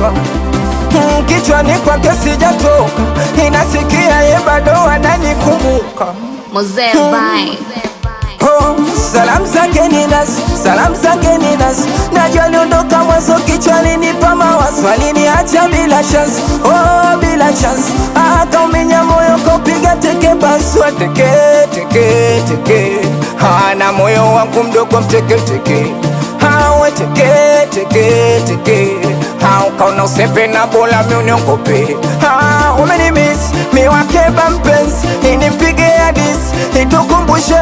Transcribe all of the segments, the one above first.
nakumbuka, kichwani kwake sijatoka, inasikia ye bado ananikumbuka. Mzee Vine. Oh, salamu zake ni nasi, salamu zake ni nasi. Najua aliondoka mwanzo, kichwani nipa mawazo, aliniacha bila chance, oh bila chance. Akaumenya moyo kaupiga teke, baswa teke teke teke. Hana moyo wangu mdogo mteke teke, hawe teke teke teke. Ukaona usepe na bola mi uniongope. Umenimiss mi wakeba mpenzi, inipige hadis itukumbushe.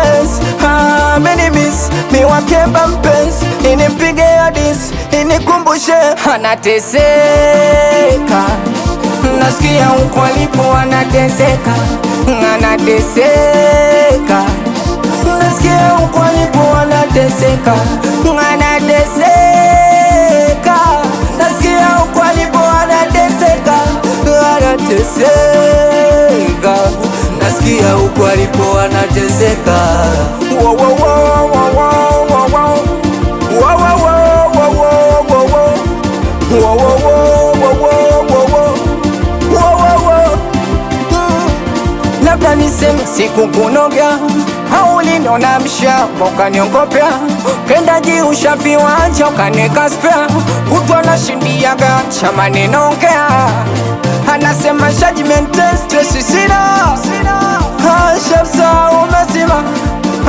Umenimiss mi wakeba mpenzi, inipige hadis inikumbushe. Anateseka, nasikia huko alipo anateseka. Anateseka, nasikia huko alipo anateseka. Anateseka, nasikia huko alipo anateseka. Anateseka, nasikia huko alipo anateseka. Wow wow wow wow wow wow. Wow wow wow wow wow wow. Wow wow wow wow wow wow. Wow wow wow. Labda niseme siku kunoga, hauliniona mshamba ukaniongopea, kenda jiushafi wanja ukaneka spea, kutwa na shindiaga cha maneno ongea. Anasema judgment stress sina, Shabsa umesima.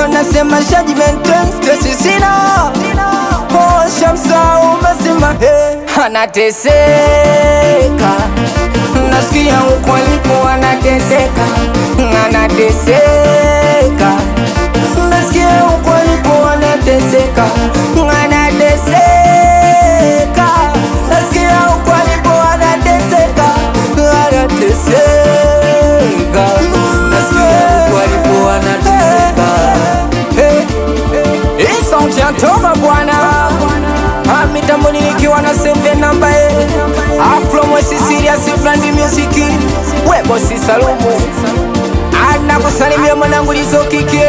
Anasema judgment stress sina, oh Shabsa umesima. Anateseka, nasikia huko alipo anateseka. Anateseka, nasikia huko alipo anateseka. Anateseka, nasikia huko alipo anateseka. Anateseka, nasikia huko alipo anateseka. Hii sauti ya Toma bwana, mitamboni nikiwa na save namba Afro mwesi serious brand music. Webo si Salumu, ana kusalimia mwanangu Lizo Kike.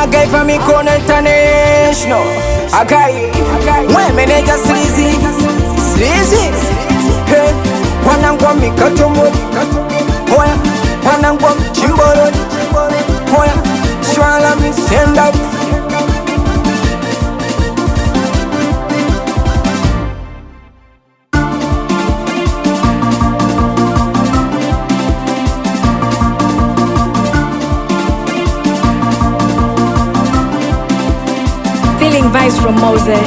Agai fa mikono international, agai mwe meneja Slizi Slizi. Hey, wanangu wa mikato modi, hoya wanangu wa mchimbolo, hoya shwala mi stand up. Feeling vibes from Mose.